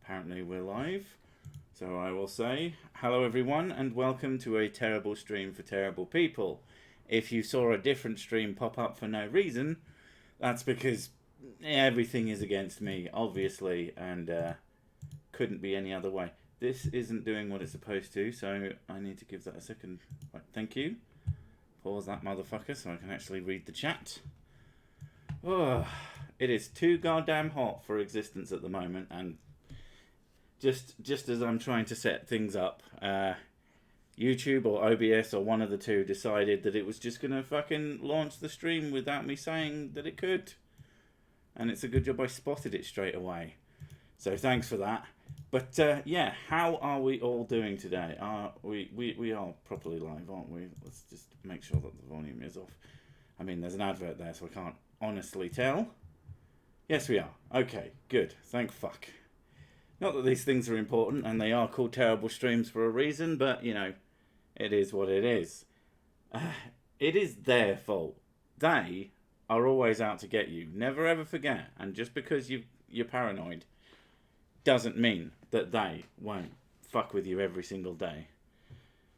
Apparently we're live. So I will say, hello everyone and welcome to a terrible stream for terrible people. If you saw a different stream pop up for no reason, that's because everything is against me, obviously, and couldn't be any other way. This isn't doing what it's supposed to, so I need to give that a second. Right, thank you. Pause that motherfucker so I can actually read the chat. Oh, it is too goddamn hot for existence at the moment, and just as I'm trying to set things up, YouTube or OBS or one of the two decided that it was just going to fucking launch the stream without me saying that it could. And it's a good job I spotted it straight away. So thanks for that. But yeah, how are we all doing today? We are properly live, aren't we? Let's just make sure that the volume is off. I mean, there's an advert there, so I can't honestly tell. Yes, we are. Okay, good. Thank fuck. Not that these things are important, and they are called terrible streams for a reason, but, you know, it is what it is. It is their fault. They are always out to get you. Never ever forget. And just because you're paranoid doesn't mean that they won't fuck with you every single day.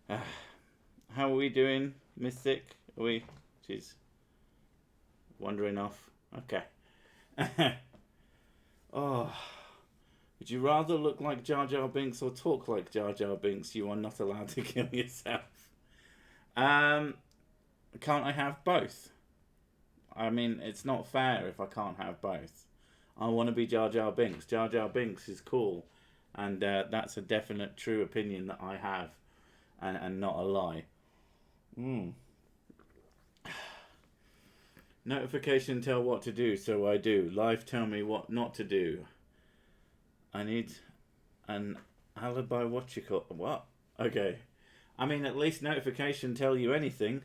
How are we doing, Mystic? Are we? She's wandering off. Okay. Oh... Would you rather look like Jar Jar Binks or talk like Jar Jar Binks? You are not allowed to kill yourself. Can't I have both? I mean, it's not fair if I can't have both. I want to be Jar Jar Binks. Jar Jar Binks is cool. And that's a definite true opinion that I have. And not a lie. Notification tell what to do, so I do. Live tell me what not to do. I need an alibi, what? Okay. I mean, at least notification tell you anything.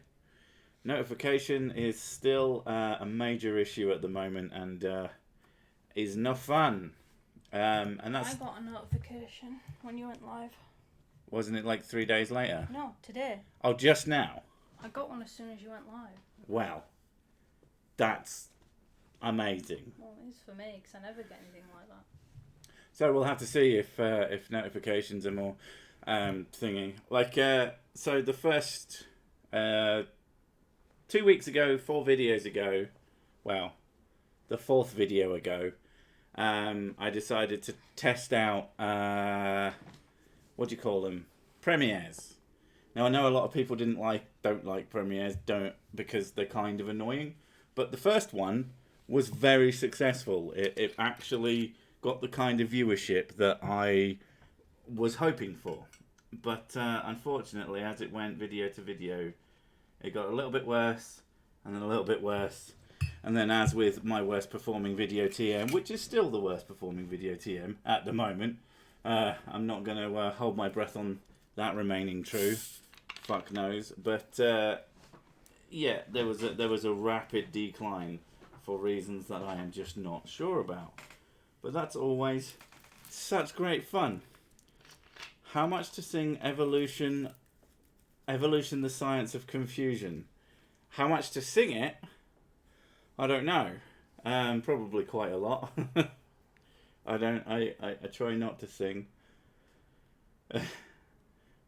Notification is still a major issue at the moment and is no fun. And that's... I got a notification when you went live. Wasn't it like 3 days later? No, today. Oh, just now? I got one as soon as you went live. Wow. That's amazing. Well, it is for me, because I never get anything like that. So we'll have to see if notifications are more thingy. Like, so the first 2 weeks ago, 4 videos ago, well, the 4th video ago, I decided to test out, what do you call them? Premieres. Now, I know a lot of people don't like premieres, because they're kind of annoying. But the first one was very successful. It actually got the kind of viewership that I was hoping for. But unfortunately, as it went video to video, it got a little bit worse, and then a little bit worse. And then as with my worst performing video TM, which is still the worst performing video TM at the moment, I'm not going to hold my breath on that remaining true. Fuck knows. But yeah, there was a rapid decline for reasons that I am just not sure about. But that's always such great fun. How much to sing Evolution, the Science of Confusion? How much to sing it? I don't know. Probably quite a lot. I try not to sing.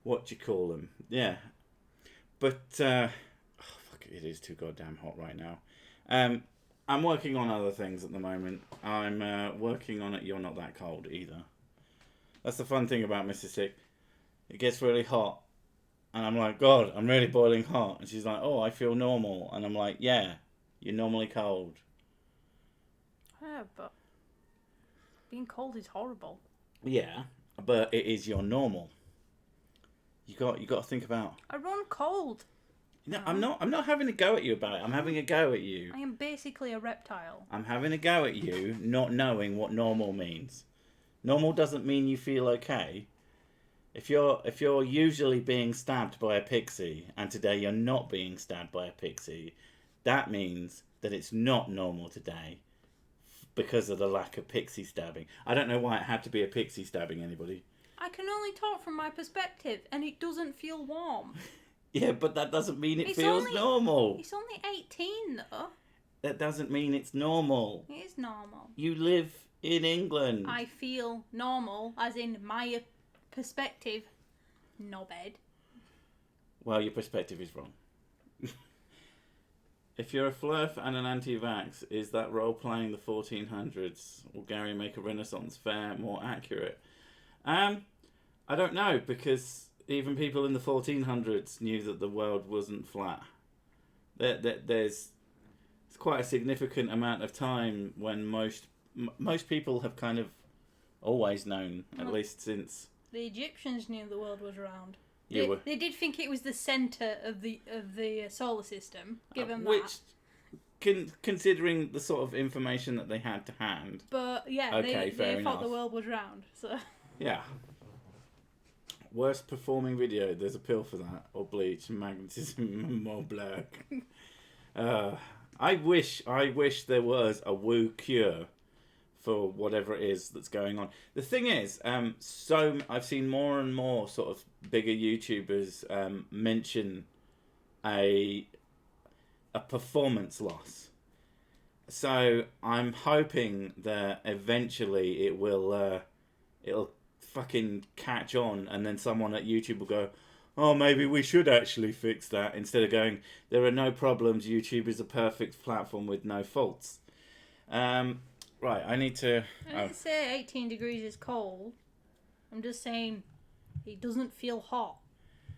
What do you call them? Yeah. But, oh, fuck, it is too goddamn hot right now. I'm working on other things at the moment. I'm working on it. You're not that cold either. That's the fun thing about Mrs. Sick. It gets really hot. And I'm like, God, I'm really boiling hot. And she's like, oh, I feel normal. And I'm like, yeah, you're normally cold. Yeah, but being cold is horrible. Yeah, but it is your normal. You got to think about... I run cold. No, I'm not having a go at you about it. I'm having a go at you. I am basically a reptile. I'm having a go at you, not knowing what normal means. Normal doesn't mean you feel okay. If you're usually being stabbed by a pixie, and today you're not being stabbed by a pixie, that means that it's not normal today because of the lack of pixie stabbing. I don't know why it had to be a pixie stabbing anybody. I can only talk from my perspective, and it doesn't feel warm. Yeah, but that doesn't mean it feels normal. It's only 18, though. That doesn't mean it's normal. It is normal. You live in England. I feel normal, as in my perspective, knobhead. Well, your perspective is wrong. If you're a flurf and an anti-vax, is that role-playing the 1400s? Will Gary make a Renaissance fair more accurate? I don't know, because even people in the 1400s knew that the world wasn't flat. There's quite a significant amount of time when most people have kind of always known, at least since... The Egyptians knew the world was round. They did think it was the centre of the solar system, given which, considering the sort of information that they had to hand. But yeah, okay, they thought the world was round. So yeah. Worst performing video. There's a pill for that, or bleach, magnetism, more black. I wish there was a woo cure for whatever it is that's going on. The thing is, so I've seen more and more sort of bigger YouTubers mention a performance loss. So I'm hoping that eventually it'll fucking catch on, and then someone at YouTube will go, oh, maybe we should actually fix that, instead of going, there are no problems, YouTube is a perfect platform with no faults. Right, I need to... I didn't say 18 degrees is cold. I'm just saying it doesn't feel hot.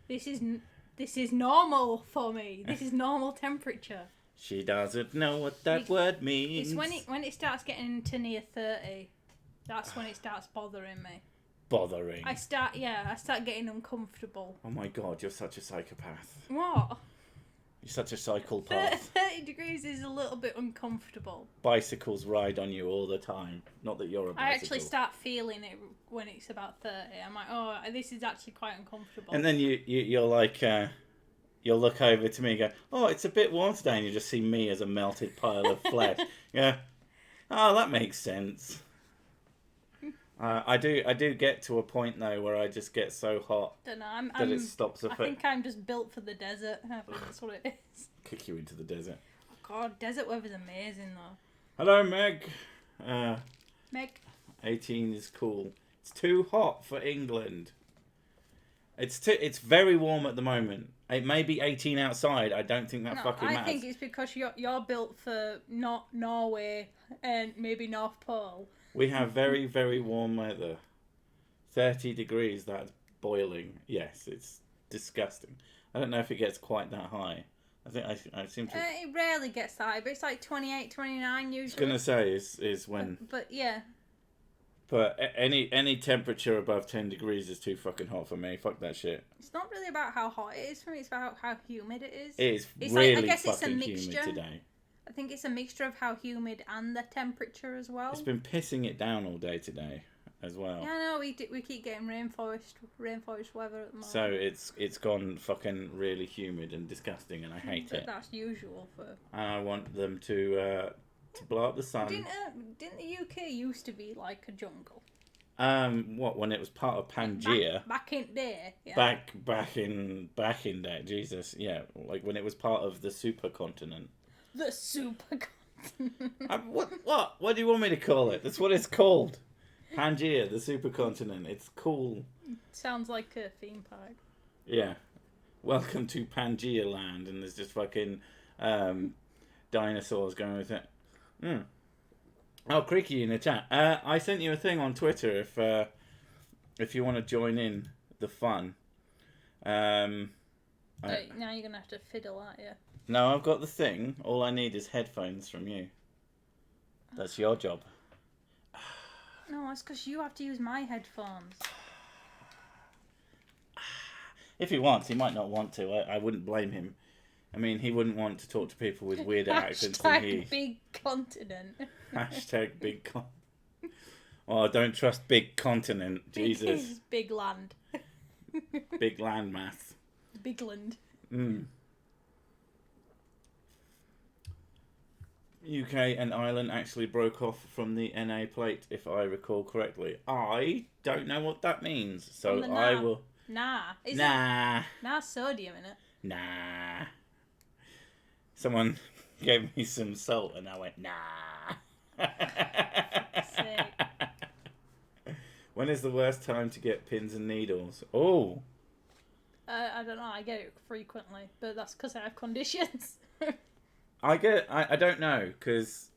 This is normal for me. This is normal temperature. She doesn't know what that word means. It's when it starts getting to near 30. That's when it starts bothering me. Bothering. I start getting uncomfortable. Oh my god, you're such a psychopath. What? You're such a psychopath. 30 degrees is a little bit uncomfortable. Bicycles ride on you all the time. Not that you're a bicycle. I actually start feeling it when it's about 30. I'm like, oh, this is actually quite uncomfortable. And then you're like, you'll look over to me and go, oh, it's a bit warm today. And you just see me as a melted pile of flesh. Yeah. Oh, that makes sense. I do get to a point though where I just get so hot that it stops. I think I'm just built for the desert. I think that's what it is. Kick you into the desert. Oh god, desert weather's amazing though. Hello, Meg. Meg. 18 is cool. It's too hot for England. It's very warm at the moment. It may be 18 outside. I don't think that fucking matters. I think it's because you're built for not Norway and maybe North Pole. We have very, very warm weather. 30 degrees, that's boiling. Yes, it's disgusting. I don't know if it gets quite that high. I seem to... It rarely gets that high, but it's like 28, 29 usually. I was going to say is when... But yeah. But any temperature above 10 degrees is too fucking hot for me. Fuck that shit. It's not really about how hot it is for me, it's about how humid it is. It's really fucking humid today. I think it's a mixture of how humid and the temperature as well. It's been pissing it down all day today as well. Yeah, no, we keep getting rainforest weather at the moment. So it's gone fucking really humid and disgusting, and I hate it. That's usual for... And I want them to blow up the sun. Didn't the UK used to be like a jungle? What, when it was part of Pangaea? Back in there. Yeah. Back in there, Jesus, yeah, like when it was part of the supercontinent. The supercontinent. What do you want me to call it? That's what it's called. Pangaea, the supercontinent. It's cool. Sounds like a theme park. Yeah. Welcome to Pangaea land, and there's just fucking dinosaurs going with it. Oh, Creaky in the chat. I sent you a thing on Twitter if you want to join in the fun. Now you're gonna have to fiddle, aren't you? No, I've got the thing. All I need is headphones from you. That's your job. No, it's because you have to use my headphones. If he wants, he might not want to. I wouldn't blame him. I mean, he wouldn't want to talk to people with weirder accents than he. Big continent. Hashtag big continent. Oh, don't trust big continent. Jesus. Big land. Big land mass. Big land. UK and Ireland actually broke off from the NA plate, if I recall correctly. I don't know what that means, so I will... Nah. Nah, sodium in it. Nah. Someone gave me some salt and I went, nah. Sick. When is the worst time to get pins and needles? Oh. I don't know. I get it frequently, but that's because I have conditions. I don't know, because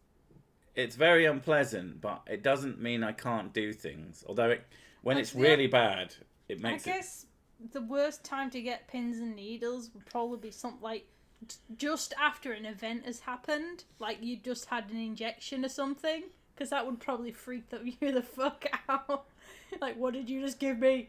it's very unpleasant, but it doesn't mean I can't do things. Although when it's really bad, it makes I guess the worst time to get pins and needles would probably be something like just after an event has happened, like you just had an injection or something, because that would probably freak you the fuck out. Like, what did you just give me?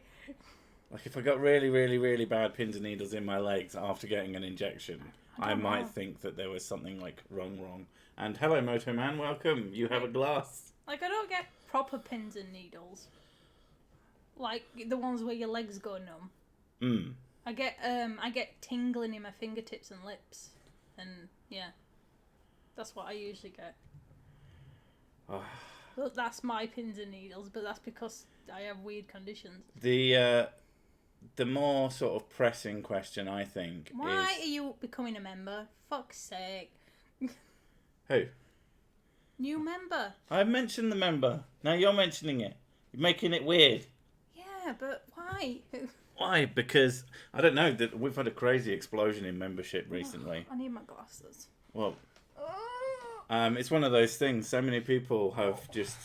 Like, if I got really, really, really bad pins and needles in my legs after getting an injection, I might think that there was something, like, wrong. And hello, Moto Man, welcome. You have a glass. Like, I don't get proper pins and needles. Like, the ones where your legs go numb. I get tingling in my fingertips and lips. And, yeah. That's what I usually get. But that's my pins and needles, but that's because I have weird conditions. The more sort of pressing question, I think, Why are you becoming a member? Fuck's sake. Who? New member. I mentioned the member. Now you're mentioning it. You're making it weird. Yeah, but why? Why? Because, I don't know, that we've had a crazy explosion in membership recently. I need my glasses. Well, it's one of those things. So many people have just...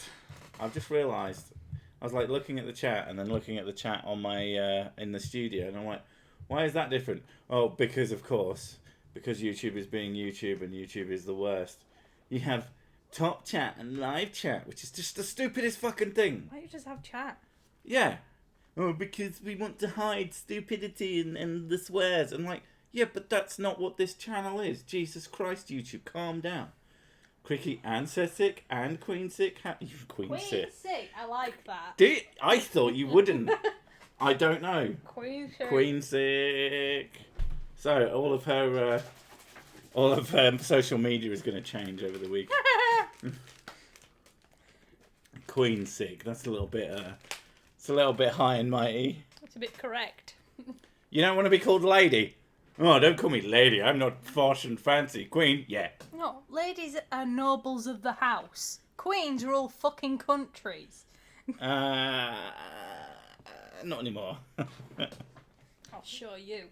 I've just realised... I was like looking at the chat and then looking at the chat on my in the studio, and I'm like, why is that different? Oh, because of course, because YouTube is being YouTube and YouTube is the worst. You have top chat and live chat, which is just the stupidest fucking thing. Why don't you just have chat? Yeah. Oh, because we want to hide stupidity and the swears. I'm like, yeah, but that's not what this channel is. Jesus Christ, YouTube, calm down. Cricky and Sessick and Queen Sick. Queen Sick, I like that. I thought you wouldn't. I don't know. Queen Sick. So all of her social media is going to change over the week. Queen Sick. That's a little bit. It's a little bit high and mighty. It's a bit correct. You don't want to be called lady. Oh, don't call me lady. I'm not posh and fancy. Queen, yeah. No, ladies are nobles of the house. Queens rule fucking countries. Not anymore. I'll show you.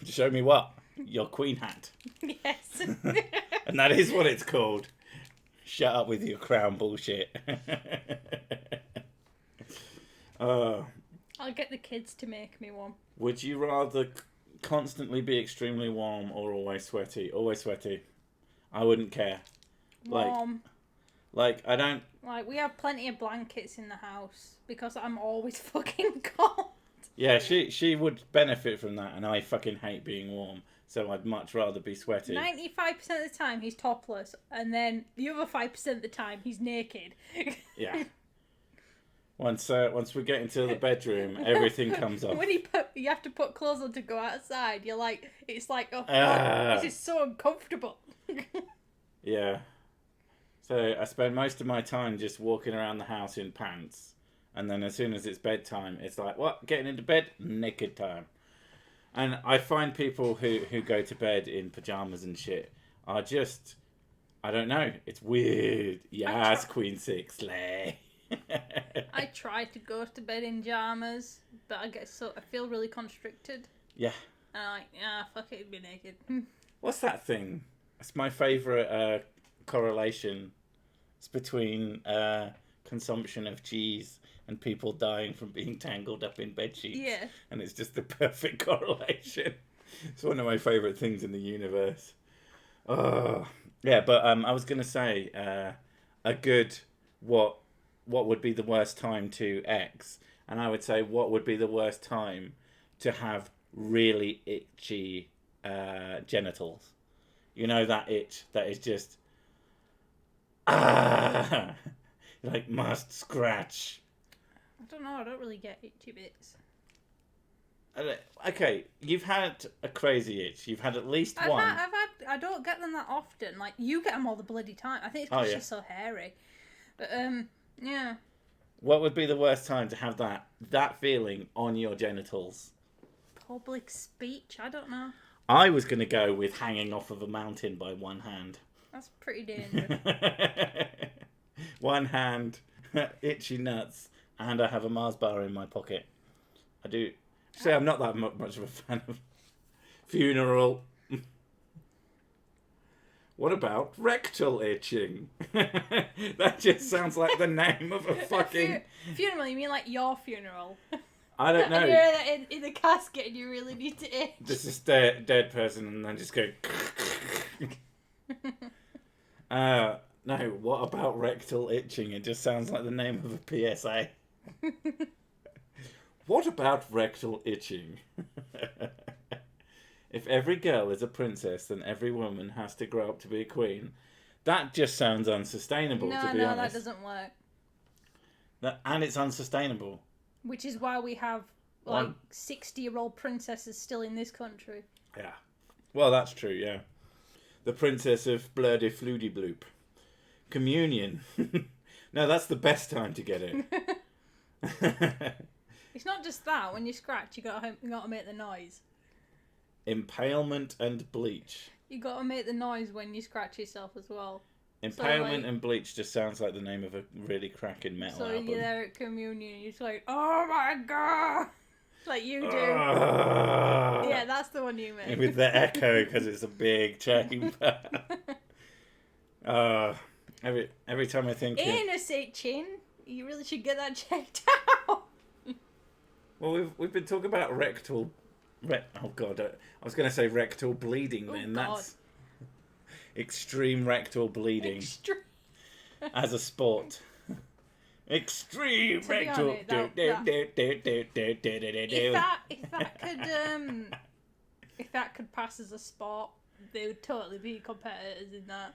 Show me what? Your queen hat. Yes. And that is what it's called. Shut up with your crown bullshit. I'll get the kids to make me one. Would you rather constantly be extremely warm or always sweaty? Always sweaty. I wouldn't care. Warm. Like I don't... Like, we have plenty of blankets in the house because I'm always fucking cold. Yeah, she would benefit from that, and I fucking hate being warm, so I'd much rather be sweaty. 95% of the time he's topless, and then the other 5% of the time he's naked. Yeah. Once we get into the bedroom, everything comes off. When you have to put clothes on to go outside, you're like, it's like, oh, God, this is so uncomfortable. Yeah. So I spend most of my time just walking around the house in pants. And then as soon as it's bedtime, it's like, what? Getting into bed? Naked time. And I find people who go to bed in pyjamas and shit are just, I don't know. It's weird. Yes, Queen Sick, slay. I try to go to bed in pajamas, but I feel really constricted. Yeah. And I'm like, fuck it, be naked. What's that thing? It's my favourite correlation. It's between consumption of cheese and people dying from being tangled up in bedsheets. Yeah. And it's just the perfect correlation. It's one of my favourite things in the universe. Oh. Yeah, but I was going to say, a good, what would be the worst time to X? And I would say, what would be the worst time to have really itchy genitals? You know, that itch that is just, like must scratch. I don't know, I don't really get itchy bits. Okay, you've had a crazy itch. You've had at least one. I don't get them that often. Like, you get them all the bloody time. I think it's because she's so hairy. But, yeah. What would be the worst time to have that feeling on your genitals? Public speech? I don't know. I was going to go with hanging off of a mountain by one hand. That's pretty dangerous. One hand, itchy nuts. and I have a Mars bar in my pocket. I do. See, I'm not that much of a fan of funeral. What about rectal itching? That just sounds like the name of a fucking... Funeral? You mean like your funeral? I don't know. And you're in the casket and you really need to itch. This is dead person and then just go... No, what about rectal itching? It just sounds like the name of a PSA. What about rectal itching? If every girl is a princess, then every woman has to grow up to be a queen. That just sounds unsustainable, to be honest. No, that doesn't work. And it's unsustainable. Which is why we have, 60-year-old princesses still in this country. Yeah. Well, that's true, yeah. The princess of Blurdy Floody Bloop. Communion. No, that's the best time to get it. It's not just that. When you scratch, you gotta make the noise. Impalement and bleach. You gotta make the noise when you scratch yourself as well. Impalement and bleach just sounds like the name of a really cracking metal album. So you're there at communion, you're just like, oh my god, like you do. Yeah, that's the one you meant. With the echo, because it's a big chamber. Every time I think... Anus itching. You really should get that checked out. Well, we've been talking about rectal... oh god, I was going to say rectal bleeding then. God. That's extreme rectal bleeding. Extreme. As a sport. Extreme rectal... If that could pass as a sport, they would totally be competitors in that.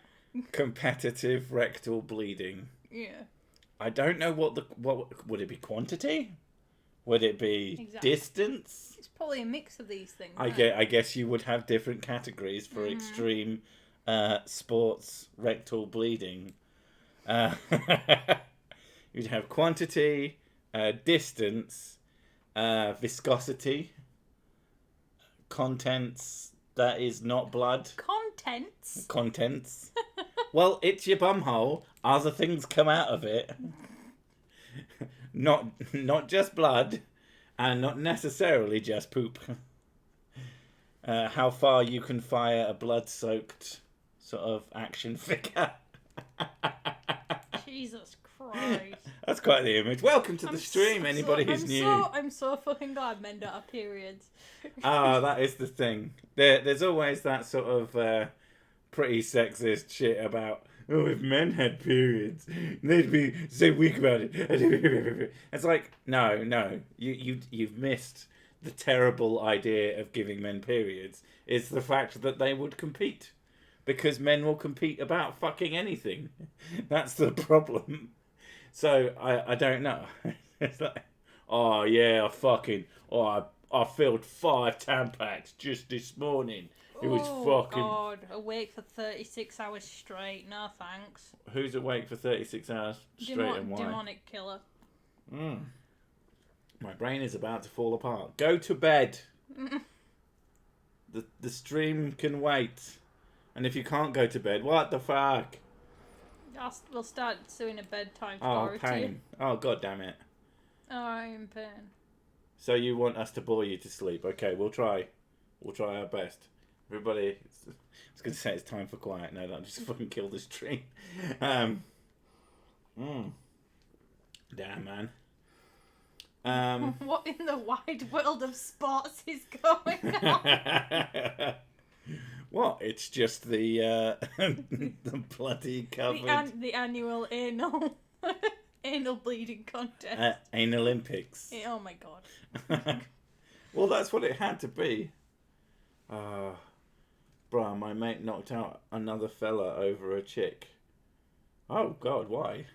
Competitive rectal bleeding. Yeah. I don't know what would it be, quantity? Would it be distance? It's probably a mix of these things. I guess you would have different categories for extreme sports rectal bleeding. You'd have quantity, distance, viscosity, contents that is not blood. Contents. Well, it's your bumhole. Other things come out of it. Not just blood, and not necessarily just poop. How far you can fire a blood-soaked sort of action figure. Jesus Christ. That's quite the image. Welcome to the stream, anybody who's new. I'm so fucking glad men don't have periods. That is the thing. There's always that sort of pretty sexist shit about, oh, if men had periods, they'd be so weak about it. It's like, no, you've missed the terrible idea of giving men periods. It's the fact that they would compete. Because men will compete about fucking anything. That's the problem. So, I don't know. It's like, oh yeah, I filled 5 Tampax just this morning. It was fucking... Oh, God. Awake for 36 hours straight. No, thanks. Who's awake for 36 hours straight and why? Demonic killer. My brain is about to fall apart. Go to bed. The stream can wait. And if you can't go to bed, what the fuck? We'll start doing a bedtime Oh, story pain. Oh, god damn it. Oh, I'm in pain. So you want us to bore you to sleep. Okay, we'll try. We'll try our best. Everybody, I was going to say it's time for quiet. No, that'll just fucking kill the stream. Damn, man. What in the wide world of sports is going on? What? It's just the the bloody covered... The annual anal bleeding contest. Anal Olympics. Oh my god. Well, that's what it had to be. Bruh, my mate knocked out another fella over a chick. Oh god, why?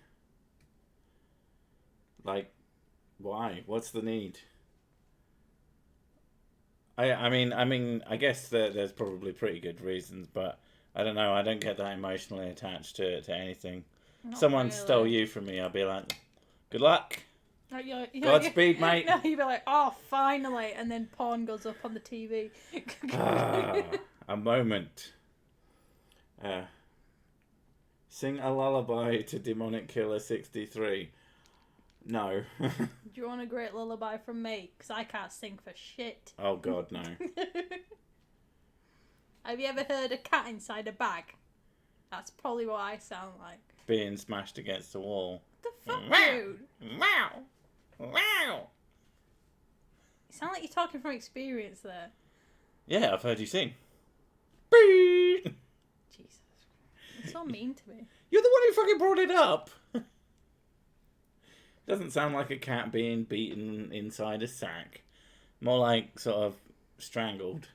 Like, why? What's the need? I mean, I guess there's probably pretty good reasons, but I don't know. I don't get that emotionally attached to anything. Someone stole you from me, I'll be like, good luck. Godspeed, mate. No, you'd be like, oh, finally, and then porn goes up on the TV. A moment. Sing a lullaby to Demonic Killer 63. No. Do you want a great lullaby from me? Because I can't sing for shit. Oh, God, no. Have you ever heard a cat inside a bag? That's probably what I sound like. Being smashed against the wall. What the fuck, Wow. dude? Wow. Wow. You sound like you're talking from experience there. Yeah, I've heard you sing. Jesus. You're so mean to me. You're the one who fucking brought it up. Doesn't sound like a cat being beaten inside a sack. More like sort of strangled.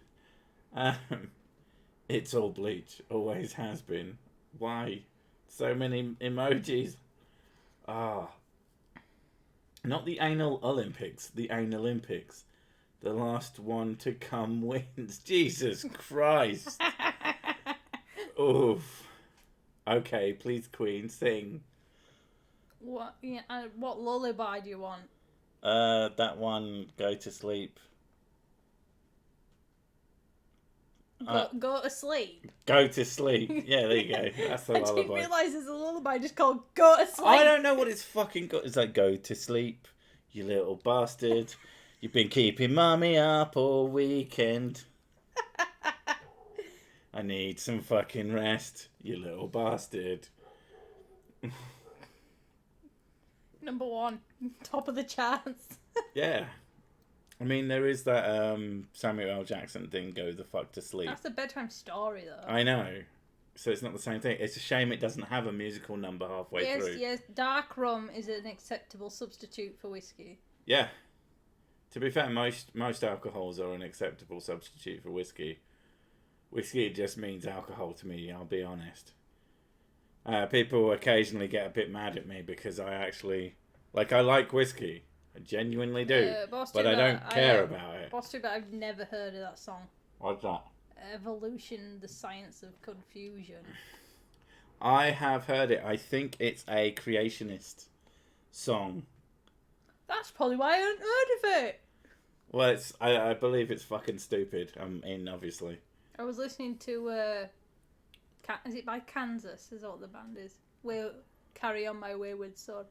It's all bleach. Always has been. Why? So many emojis. Not the anal Olympics. The Analympics. The last one to come wins. Jesus Christ. Oof. Okay, please, Queen, sing. What? Yeah. What lullaby do you want? That one, Go to Sleep. Go to sleep. Go to sleep. Yeah, there you go. That's the I lullaby. didn't realise there's a lullaby just called Go to Sleep. I don't know what it's fucking got. It's like, go to sleep, you little bastard. You've been keeping mummy up all weekend. I need some fucking rest, you little bastard. Number 1. Top of the charts. Yeah. I mean, there is that Samuel L. Jackson thing, go the fuck to sleep. That's a bedtime story, though. I know. So it's not the same thing. It's a shame it doesn't have a musical number halfway through. Yes, dark rum is an acceptable substitute for whiskey. Yeah. To be fair, most alcohols are an acceptable substitute for whiskey. Whiskey just means alcohol to me, I'll be honest. People occasionally get a bit mad at me because I like whiskey. I genuinely do. But I don't care about it. Boss, but I've never heard of that song. What's that? Evolution, the Science of Confusion. I have heard it. I think it's a creationist song. That's probably why I hadn't heard of it. Well, I believe it's fucking stupid. I'm in, obviously. I was listening to, is it by Kansas, is what the band is? Carry On My Wayward Son.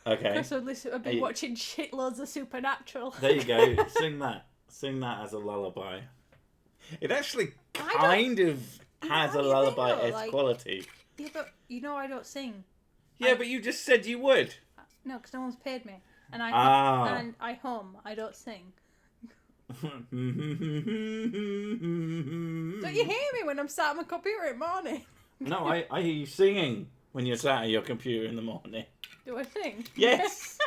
Okay. Because I've been watching shitloads of Supernatural. There you go. Sing that. Sing that as a lullaby. It actually kind of has a lullaby-esque quality. Yeah, but you know I don't sing. Yeah, but you just said you would. No, because no one's paid me. And I hum. I don't sing. Don't you hear me when I'm sat at my computer in the morning? No, I hear you singing when you're sat at your computer in the morning. Do I sing? Yes.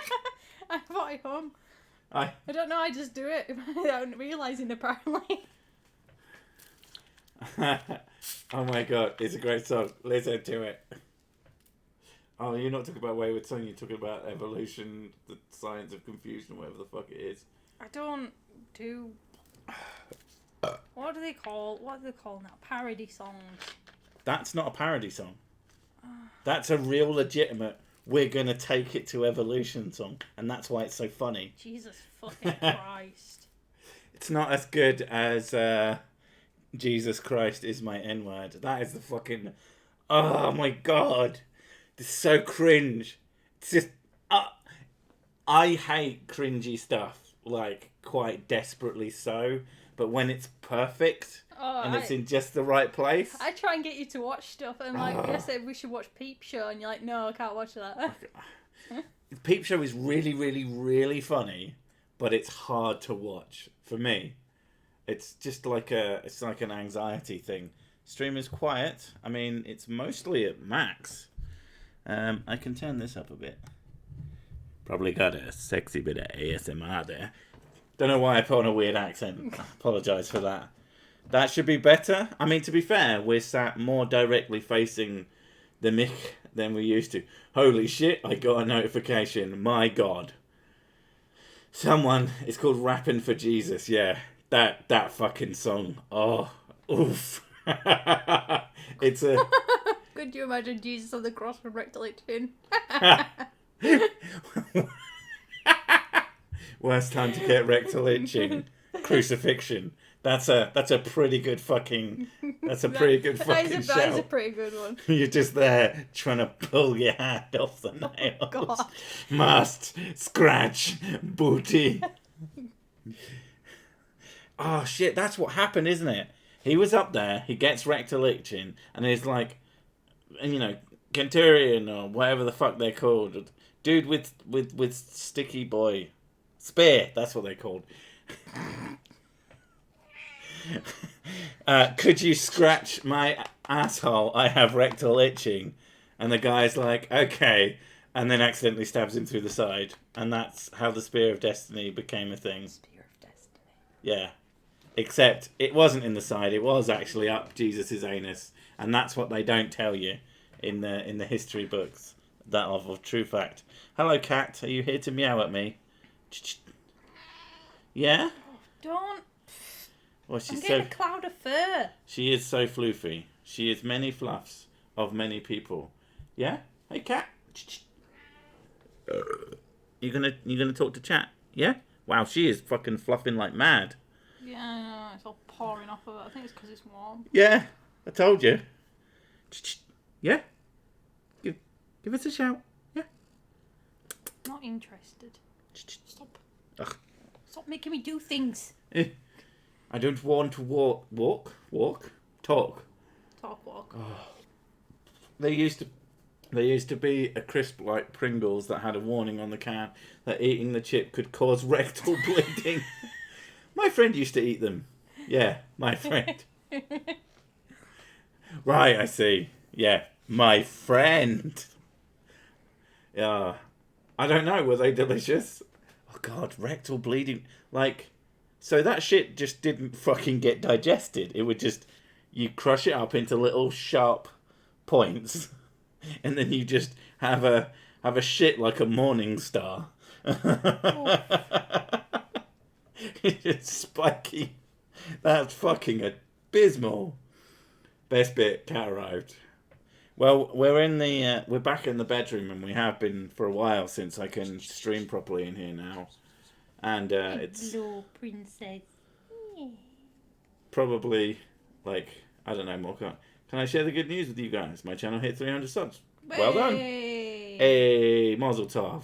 I thought I hum. I don't know, I just do it without realising, apparently. Oh my god, it's a great song. Listen to it. Oh, you're not talking about Wayward Son, you're talking about evolution, the science of confusion, whatever the fuck it is. I don't do... What do they call now? Parody songs. That's not a parody song. That's a real legitimate, we're gonna take it to evolution song. And that's why it's so funny. Jesus fucking Christ. It's not as good as Jesus Christ is my N-word. That is the fucking... Oh my god. It's so cringe. It's just... I hate cringy stuff. Like, quite desperately so. But when it's perfect... and it's in just the right place. I try and get you to watch stuff, and I said we should watch Peep Show, and you're like, no, I can't watch that. Peep Show is really, really, really funny, but it's hard to watch for me. It's just like an anxiety thing. Stream is quiet. I mean, it's mostly at max. I can turn this up a bit. Probably got a sexy bit of ASMR there. Don't know why I put on a weird accent. I apologise for that. That should be better. I mean, to be fair, we're sat more directly facing the mic than we used to. Holy shit, I got a notification. My God. Someone, it's called Rapping for Jesus. Yeah, that fucking song. Oh, oof. It's a... Could you imagine Jesus on the cross from rectal itching? Worst time to get rectal itching. Crucifixion. That's a pretty good fucking. That's a pretty good fucking That is shout. a pretty good one. You're just there trying to pull your hand off the nails. God. Must scratch booty. Oh shit, that's what happened, isn't it? He was up there, he gets rectal itching, and he's like, Kenturian or whatever the fuck they're called. Dude with sticky boy. Spear, that's what they're called. Could you scratch my asshole? I have rectal itching. And the guy's like, okay. And then accidentally stabs him through the side. And that's how the Spear of Destiny became a thing. Spear of Destiny. Yeah. Except it wasn't in the side. It was actually up Jesus' anus. And that's what they don't tell you in the history books. That of true fact. Hello, cat. Are you here to meow at me? Yeah? Don't. Well, she's I'm getting a cloud of fur. She is so floofy. She is many fluffs of many people. Yeah? Hey, cat. You gonna talk to chat? Yeah? Wow, she is fucking fluffing like mad. Yeah, I know. It's all pouring off of it. I think it's because it's warm. Yeah, I told you. Yeah? Give us a shout. Yeah? Not interested. Stop. Ugh. Stop making me do things. I don't want to talk. Talk walk. There used to be a crisp like Pringles that had a warning on the can that eating the chip could cause rectal bleeding. My friend used to eat them. Yeah, my friend. Right, I see. Yeah, my friend. Yeah, I don't know. Were they delicious? Oh God, rectal bleeding. Like, so that shit just didn't fucking get digested. It would just, you crush it up into little sharp points, and then you just have a shit like a morning star. It's just spiky. That's fucking abysmal. Best bit, cat arrived. Well, we're back in the bedroom, and we have been for a while since I can stream properly in here now. And it's Hello, princess. probably like, I don't know, more. Can I share the good news with you guys? My channel hit 300 subs. Well done. Hey, Mazel Tov.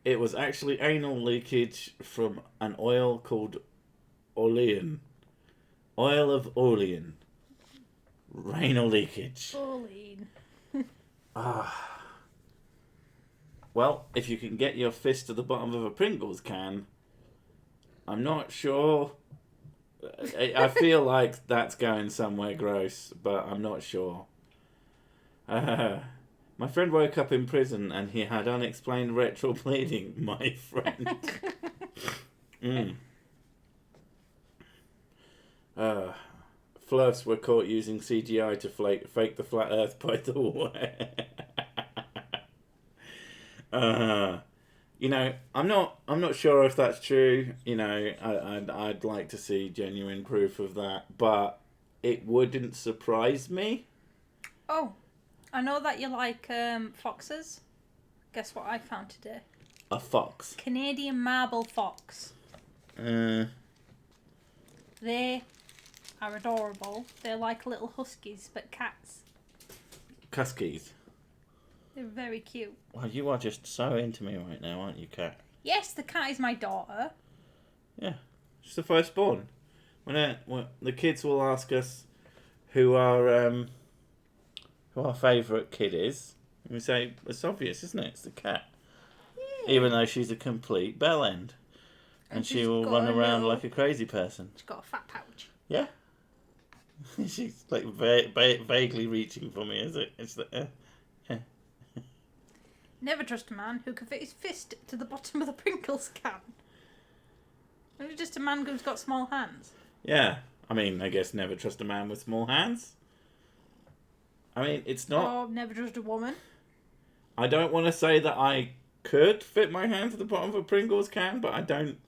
It was actually anal leakage from an oil called olein. Oil of olein. Anal leakage. Pauline. Well, if you can get your fist to the bottom of a Pringles can, I'm not sure. I feel like that's going somewhere gross, but I'm not sure. My friend woke up in prison and he had unexplained rectal bleeding. My friend. Flirts were caught using CGI to fake the flat Earth, by the way. I'm not sure if that's true. I'd like to see genuine proof of that, but it wouldn't surprise me. Oh, I know that you like foxes. Guess what I found today? A fox. Canadian marble fox. They are adorable. They're like little huskies, but cats. Cuskies. They're very cute. Well, you are just so into me right now, aren't you, Cat? Yes, the cat is my daughter. Yeah, she's the firstborn. When the kids will ask us who our favourite kid is, and we say it's obvious, isn't it? It's the cat. Yeah. Even though she's a complete bellend, and she will run around like a crazy person. She's got a fat pouch. Yeah. She's like vaguely reaching for me. Is it? It's the. Never trust a man who can fit his fist to the bottom of the Pringles can. Only just a man who's got small hands. Yeah. I mean, I guess never trust a man with small hands. I mean, it's not... Or never trust a woman. I don't want to say that I could fit my hand to the bottom of a Pringles can, but I don't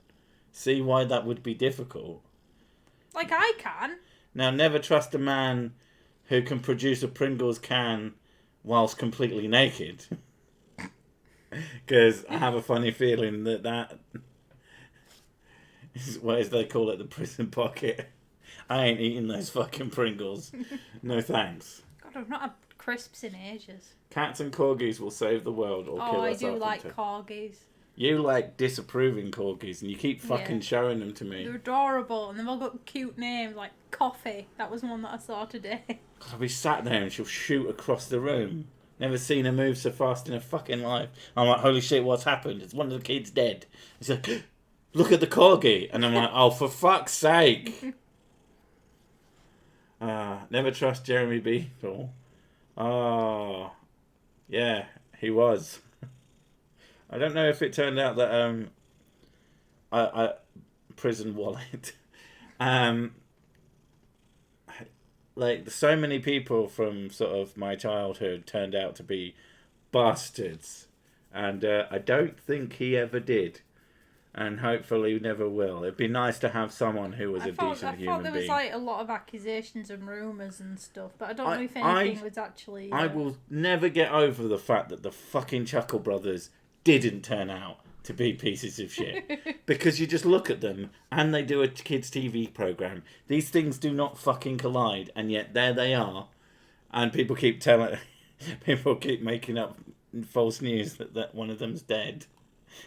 see why that would be difficult. Like I can. Now, never trust a man who can produce a Pringles can whilst completely naked. Because I have a funny feeling that What as they call it, the prison pocket. I ain't eating those fucking Pringles. No thanks. God, I've not had crisps in ages. Cats and corgis will save the world or kill us. Oh, I do like corgis. You like disapproving corgis, and you keep fucking showing them to me. They're adorable, and they've all got cute names, like Coffee. That was one that I saw today. God, I'll be sat there and she'll shoot across the room. Never seen her move so fast in her fucking life. I'm like, holy shit, what's happened? It's one of the kids dead. It's like, look at the corgi. And I'm like, oh, for fuck's sake. Never trust Jeremy Beadle. Oh, yeah, he was. I don't know if it turned out that I prison wallet. Like so many people from sort of my childhood turned out to be bastards, and I don't think he ever did, and hopefully never will. It'd be nice to have someone who was decent human being. I thought there was like a lot of accusations and rumours and stuff, but I don't know if anything was actually. I will never get over the fact that the fucking Chuckle Brothers didn't turn out to be pieces of shit. Because you just look at them and they do a kids' TV programme. These things do not fucking collide, and yet there they are. And people keep making up false news that one of them's dead.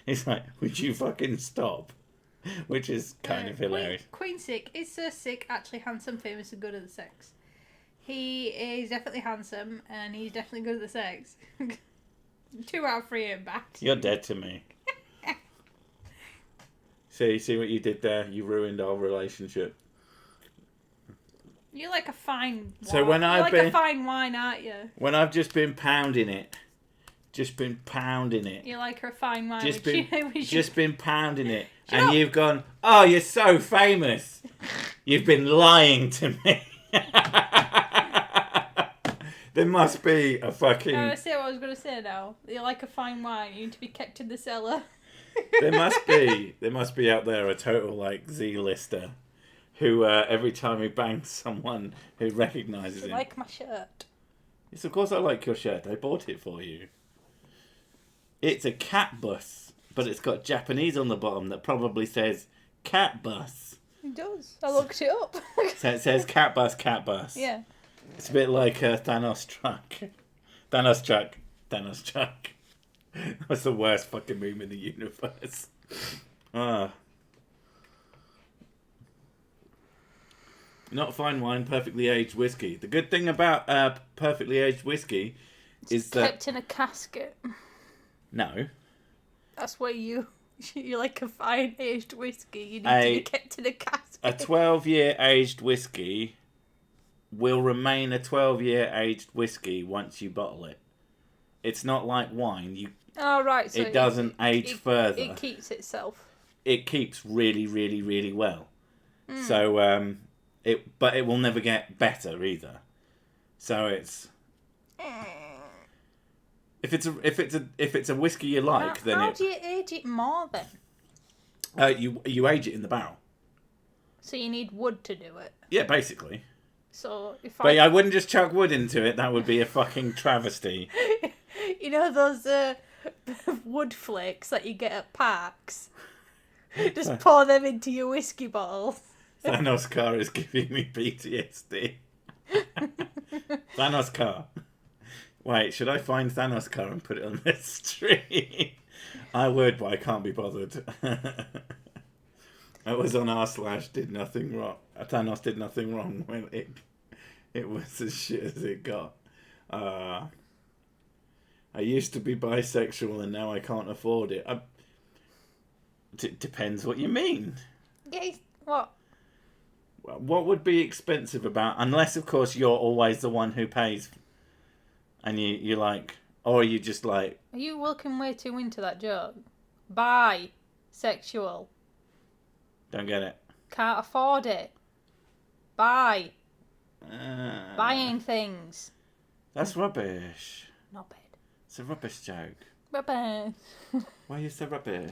It's like, would you fucking stop? Which is kind of hilarious. Queen Sick. Is Sir Sick actually handsome, famous and good at the sex? He is definitely handsome and he's definitely good at the sex. 2 out of 3 ain't bad. You're dead to me. See what you did there? You ruined our relationship. You're like a fine wine. So when You're like a fine wine, aren't you? When I've just been pounding it. You're like a fine wine. Just been pounding it. You and know... you've gone, oh, you're so famous. You've been lying to me. There must be a fucking... I say what I was going to say now. You're like a fine wine. You need to be kept in the cellar. There must be out there a total like Z-lister who every time he bangs someone who recognises him. Like my shirt. Yes, of course I like your shirt. I bought it for you. It's a cat bus, but it's got Japanese on the bottom that probably says cat bus. It does. I looked it up. So it says cat bus, cat bus. Yeah. It's a bit like Thanos truck. Thanos truck. That's the worst fucking meme in the universe. Not fine wine, perfectly aged whiskey. The good thing about perfectly aged whiskey is that... kept in a casket. No. That's where you're like a fine aged whiskey. You need to be kept in a casket. A 12-year aged whiskey will remain a 12-year aged whiskey once you bottle it. It's not like wine. Oh, right. So it doesn't age further. It keeps itself. It keeps really, really, really well. So, but it will never get better either. So it's... If it's a whiskey you like, then how do you age it more then? You age it in the barrel. So you need wood to do it. Yeah, basically. So But I wouldn't just chuck wood into it. That would be a fucking travesty. You know those wood flakes that you get at parks? Just pour them into your whiskey bottle. Thanos car is giving me PTSD. Thanos car. Wait, should I find Thanos car and put it on this stream? I would, but I can't be bothered. It was on r/ did nothing wrong. Thanos did nothing wrong when it was as shit as it got. I used to be bisexual and now I can't afford it. It depends what you mean. Yeah, what? What would be expensive about... Unless, of course, you're always the one who pays. And you're like... Or are you just like... Are you looking way too into that joke? Bisexual. Don't get it. Can't afford it. Buying things. That's rubbish. Not bad. It's a rubbish joke. Rubbish. Why are you so rubbish?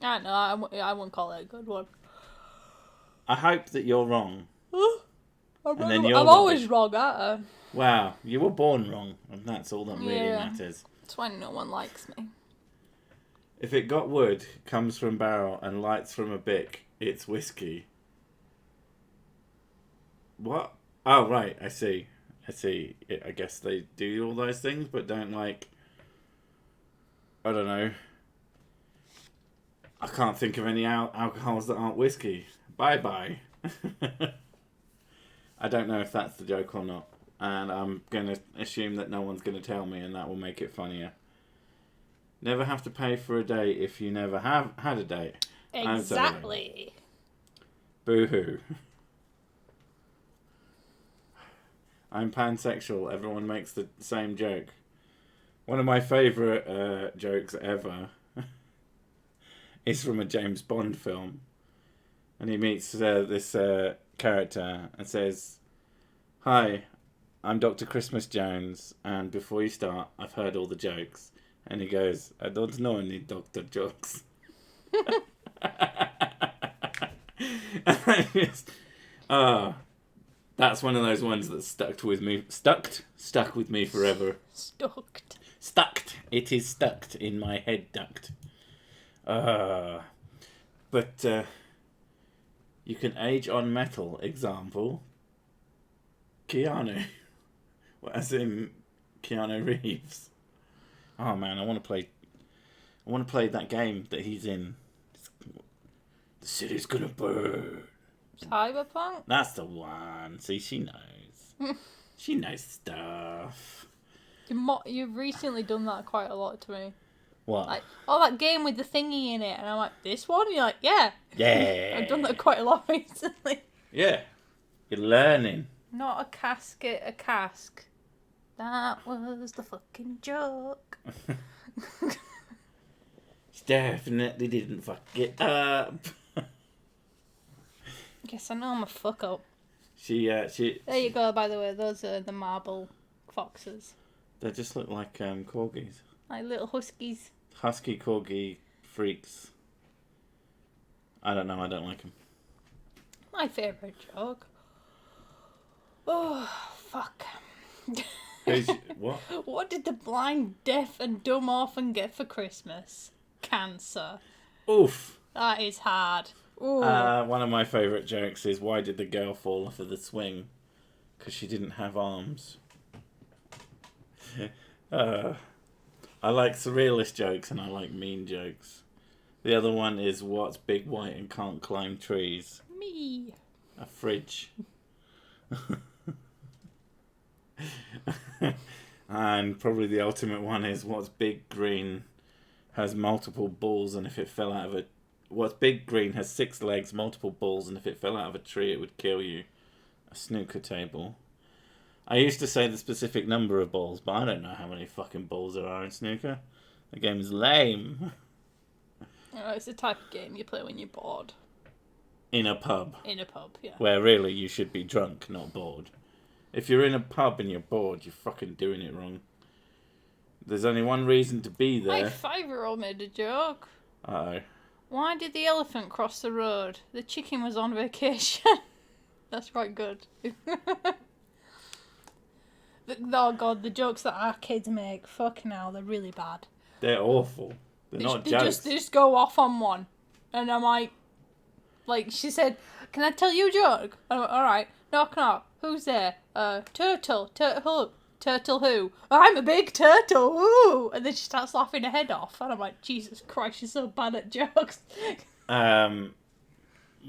I don't know. I wouldn't call it a good one. I hope that you're wrong. I'm always wrong, aren't I? Wow, you were born wrong, and that's all that really matters. That's why no one likes me. If it got wood, comes from barrel, and lights from a bick, it's whiskey. What? Oh, right, I see. I guess they do all those things, but don't, like... I don't know. I can't think of any alcohols that aren't whiskey. Bye-bye. I don't know if that's the joke or not. And I'm going to assume that no one's going to tell me, and that will make it funnier. Never have to pay for a date if you never have had a date. Exactly. Boo-hoo. I'm pansexual. Everyone makes the same joke. One of my favourite jokes ever is from a James Bond film. And he meets this character and says, "Hi, I'm Dr. Christmas Jones, and before you start, I've heard all the jokes." And he goes, "I don't know any doctor jokes." That's one of those ones that stuck with me forever. Stuck. It is stuck in my head duct. But you can age on metal. Example, Keanu. Well, as in Keanu Reeves. Oh man, I want to play that game that he's in. The city's gonna burn. Cyberpunk? That's the one. See, she knows. She knows stuff. You've recently done that quite a lot to me. What? Like, that game with the thingy in it, and I'm like, this one? And you're like, yeah. Yeah. I've done that quite a lot recently. Yeah. You're learning. Not a casket, a cask. That was the fucking joke. She definitely didn't fuck it up. Guess I know I'm a fuck up. She. There you go, by the way. Those are the marble foxes. They just look like corgis. Like little huskies. Husky corgi freaks. I don't know. I don't like them. My favourite joke. Oh, fuck. What? What did the blind, deaf and dumb orphan get for Christmas? Cancer. Oof. That is hard. Ooh. One of my favourite jokes is, why did the girl fall off of the swing? Because she didn't have arms. I like surrealist jokes and I like mean jokes. The other one is, what's big, white and can't climb trees? Me. A fridge. And probably the ultimate one is, what's big, green, has multiple balls, and if it fell out of a... What's big, green, has 6 legs, multiple balls, and if it fell out of a tree it would kill you? A snooker table. I used to say the specific number of balls, but I don't know how many fucking balls there are in snooker. The game is lame. It's the type of game you play when you're bored. In a pub. In a pub, yeah. Where really you should be drunk, not bored. If you're in a pub and you're bored, you're fucking doing it wrong. There's only one reason to be there. My 5-year-old made a joke. Uh-oh. Why did the elephant cross the road? The chicken was on vacation. That's quite good. Oh god, the jokes that our kids make, fucking hell, they're really bad. They're awful. They're not jokes. They just go off on one. And I'm like, she said, "Can I tell you a joke?" I went, "Alright, knock knock. Who's there?" Turtle. Turtle who? "I'm a big turtle, ooh!" And then she starts laughing her head off. And I'm like, Jesus Christ, she's so bad at jokes. One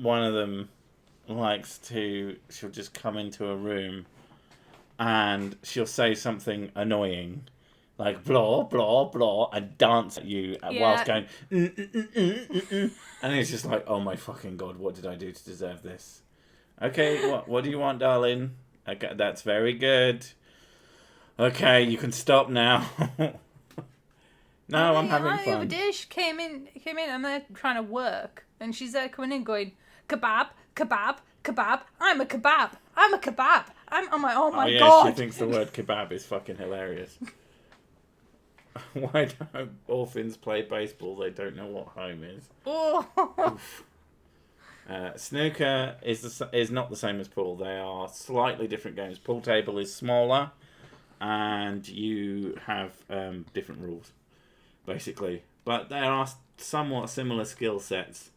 of them she'll just come into a room and she'll say something annoying, like blah, blah, blah, and dance at you whilst going, and it's just like, oh my fucking god, what did I do to deserve this? Okay, what do you want, darling? Okay, that's very good. Okay, you can stop now. No, I'm having fun. The other day she came in and they're trying to work, and she's there coming in going, "Kebab, kebab, kebab, I'm a kebab, I'm a kebab." I'm like, oh my god. She thinks the word kebab is fucking hilarious. Why don't orphans play baseball? They don't know what home is. Oh. Snooker is not the same as pool. They are slightly different games. Pool table is smaller, and you have different rules, basically. But there are somewhat similar skill sets.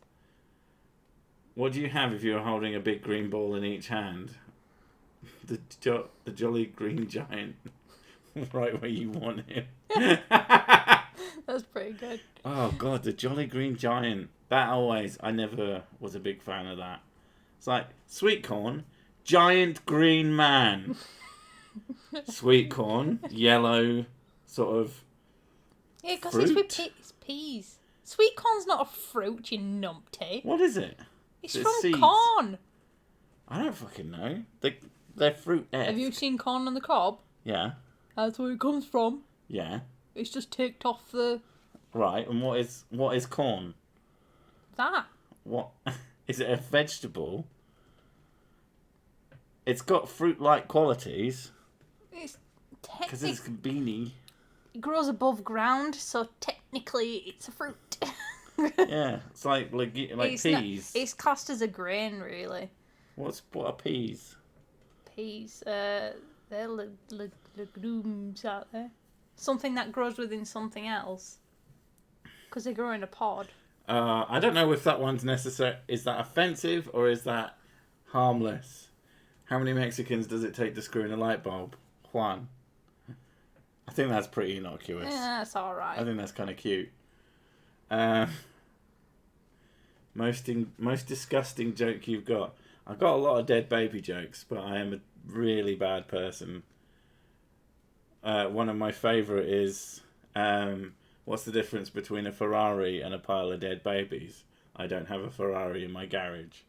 What do you have if you're holding a big green ball in each hand? The jolly green giant. Right where you want him. That's pretty good. Oh, God, the jolly green giant. I never was a big fan of that. It's like, sweet corn, giant green man. Sweet corn, yellow, sort of. Yeah, because fruit? it's peas. Sweet corn's not a fruit, you numpty. What is it? It's Is it from seeds? corn. I don't fucking know. They're fruit. Have you seen corn on the cob? Yeah. That's where it comes from. Yeah. It's just ticked off the... Right, and what is corn? That. What? Is it a vegetable? It's got fruit-like qualities. It's Because it's a beanie. It grows above ground, so technically it's a fruit. Yeah, it's like it's peas. It's classed as a grain, really. What are peas? Peas, they're legumes out there. Something that grows within something else. Because they grow in a pod. I don't know if that one's necessary. Is that offensive or is that harmless? How many Mexicans does it take to screw in a light bulb? Juan. I think that's pretty innocuous. Yeah, that's alright. I think that's kind of cute. Most disgusting joke you've got. I've got a lot of dead baby jokes, but I am a really bad person. One of my favourite is, what's the difference between a Ferrari and a pile of dead babies? I don't have a Ferrari in my garage.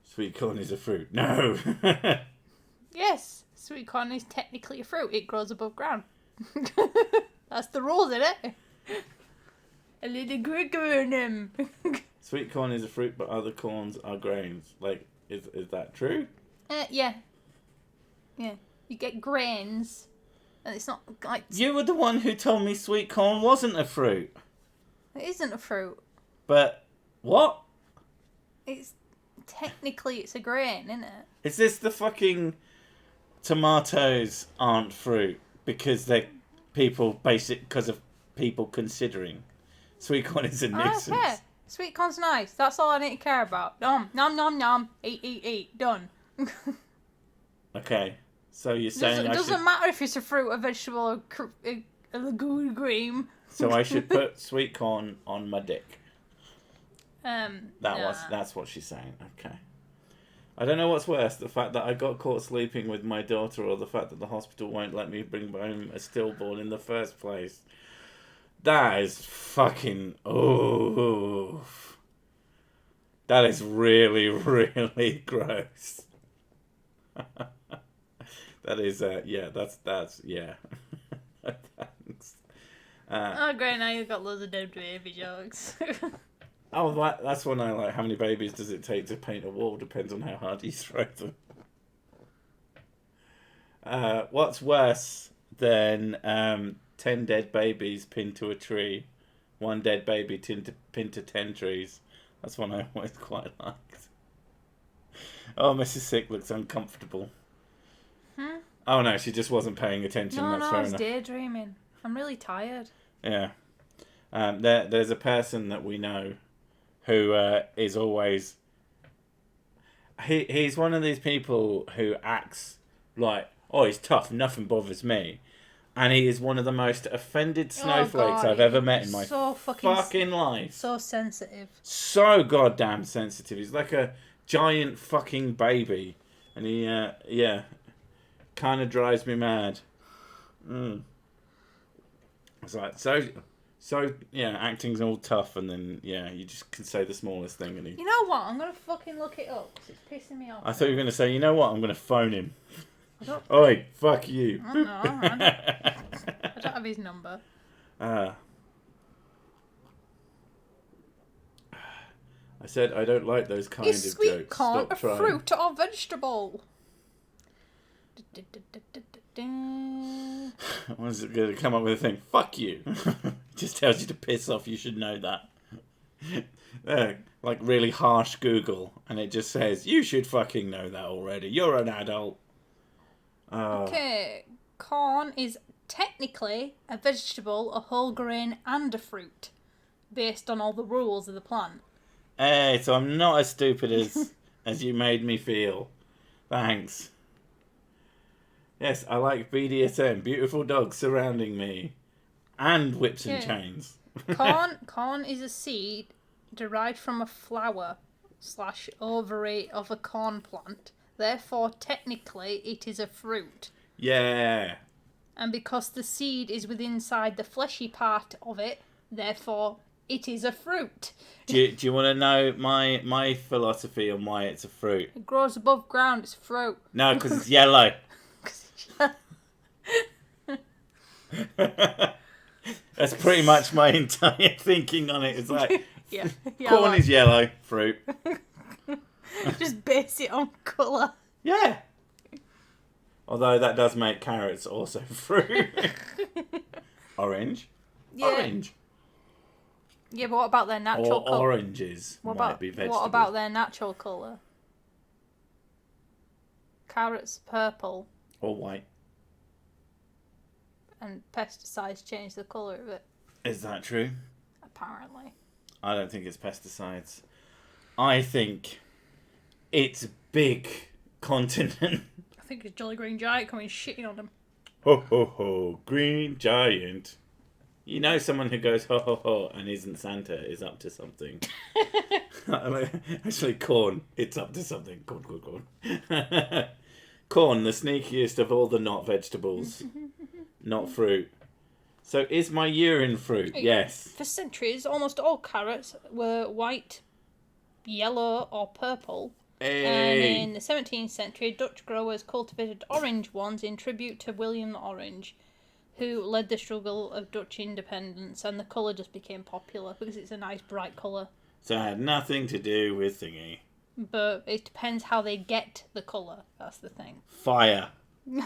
Sweet corn is a fruit. No! Yes, sweet corn is technically a fruit. It grows above ground. That's the rules, isn't it? A little quicker in them. Sweet corn is a fruit, but other corns are grains. Like, is that true? Yeah. Yeah. You get grains, and it's not like... You were the one who told me sweet corn wasn't a fruit. It isn't a fruit. But, what? It's... Technically, it's a grain, isn't it? Is this the fucking tomatoes aren't fruit because they're because of people considering? Sweet corn is a nuisance. Okay. Sweet corn's nice. That's all I need to care about. Nom, nom, nom, nom. Eat. Done. Okay. So you're saying It doesn't matter if it's a fruit, a vegetable, a legume green. So I should put sweet corn on my dick. Nah. That's what she's saying. Okay. I don't know what's worse, the fact that I got caught sleeping with my daughter or the fact that the hospital won't let me bring home a stillborn in the first place. That is fucking... Oh. That is really, really gross. That is, yeah, that's, yeah. Thanks. Oh, great, now you've got loads of dead baby jokes. Oh, that's one I like. How many babies does it take to paint a wall? Depends on how hard you throw them. What's worse than 10 dead babies pinned to a tree? 1 dead baby pinned to 10 trees. That's one I always quite liked. Oh, Mrs. Sick looks uncomfortable. Oh no, she just wasn't paying attention. No, That's I fair was enough. daydreaming. I'm really tired. Yeah. There's a person that we know who is always... He's one of these people who acts like, oh, he's tough, nothing bothers me. And he is one of the most offended snowflakes I've ever met in my fucking life. So sensitive. So goddamn sensitive. He's like a giant fucking baby. And he, yeah, kind of drives me mad. It's like, so, yeah, acting's all tough, and then, yeah, you just can say the smallest thing, and he... You know what? I'm going to fucking look it up, because it's pissing me off. I thought you were going to say, you know what? I'm going to phone him. Oi, fuck you. I don't know. I don't have his number. I said I don't like those kind Is of sweet jokes. corn Stop a trying. fruit or vegetable? What is it going to come up with a thing? Fuck you. Just tells you to piss off. You should know that. Like really harsh Google, and it just says you should fucking know that already. You're an adult. Okay, corn is technically a vegetable, a whole grain, and a fruit. based on all the rules of the plant. Hey, so I'm not as stupid as you made me feel. Thanks. Yes, I like BDSM. Beautiful dogs surrounding me. And whips and chains. Corn is a seed derived from a flower / ovary of a corn plant. Therefore, technically, it is a fruit. Yeah. And because the seed is within inside the fleshy part of it, therefore, it is a fruit. Do you want to know my philosophy on why it's a fruit? It grows above ground, it's fruit. No, because it's yellow. That's pretty much my entire thinking on it. It's like, yeah, corn is yellow, fruit. Just base it on colour. Yeah. Although that does make carrots also fruit. Orange. Yeah. Orange. Yeah, but what about their natural colour? Oranges might be vegetables. What about their natural colour? Carrots purple. Or white. And pesticides change the colour of it. Is that true? Apparently. I don't think it's pesticides. I think it's a big continent. I think it's Jolly Green Giant coming shitting on them. Ho ho ho, Green Giant. You know someone who goes ho ho ho and isn't Santa is up to something. Actually, corn. It's up to something. Corn. Corn, the sneakiest of all the not vegetables. Not fruit. So is my urine fruit? Yes. For centuries, almost all carrots were white, yellow or purple. Hey. And in the 17th century, Dutch growers cultivated orange ones in tribute to William the Orange, who led the struggle of Dutch independence, and the colour just became popular because it's a nice bright colour. So it had nothing to do with thingy. But it depends how they get the colour, that's the thing. Fire.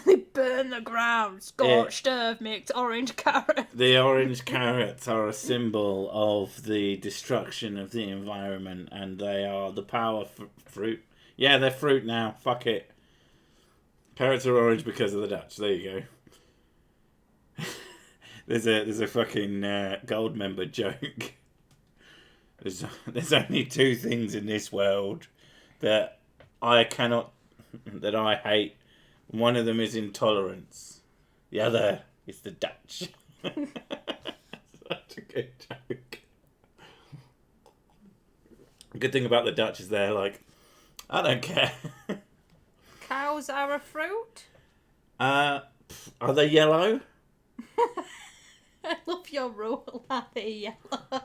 They burn the ground, scorched earth makes orange carrot. The orange carrots are a symbol of the destruction of the environment, and they are the power fruit. Yeah, they're fruit now. Fuck it. Carrots are orange because of the Dutch. There you go. There's a fucking gold member joke. There's only two things in this world that I hate. One of them is intolerance. The other is the Dutch. Such a good joke. Good thing about the Dutch is they're like, I don't care. Cows are a fruit? Are they yellow? I love your rule. Are they yellow?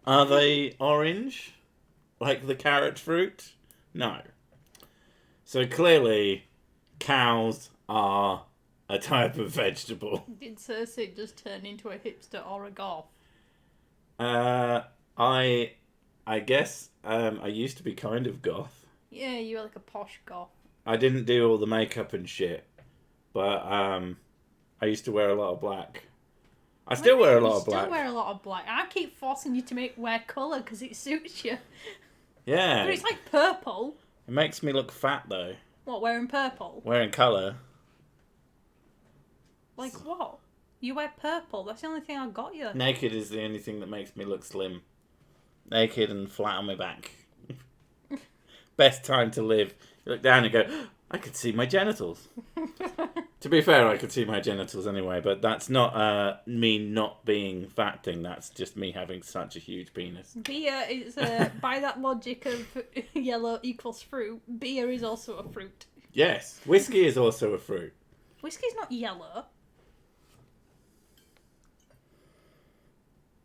Are they orange? Like the carrot fruit? No. So clearly, cows are a type of vegetable. Did Cersei just turn into a hipster or a goth? I guess I used to be kind of goth. Yeah, you were like a posh goth. I didn't do all the makeup and shit, but I used to wear a lot of black. I still wear a lot of black. You still wear a lot of black. I keep forcing you to wear colour because it suits you. Yeah. But it's like purple. It makes me look fat, though. What, wearing purple? Wearing colour. Like what? You wear purple. That's the only thing I got you. Naked is the only thing that makes me look slim. Naked and flat on my back. Best time to live. You look down and go, I could see my genitals. To be fair, I could see my genitals anyway, but that's not me not being fat thing. That's just me having such a huge penis. Beer is, by that logic of yellow equals fruit, beer is also a fruit. Yes. Whiskey is also a fruit. Whiskey's not yellow.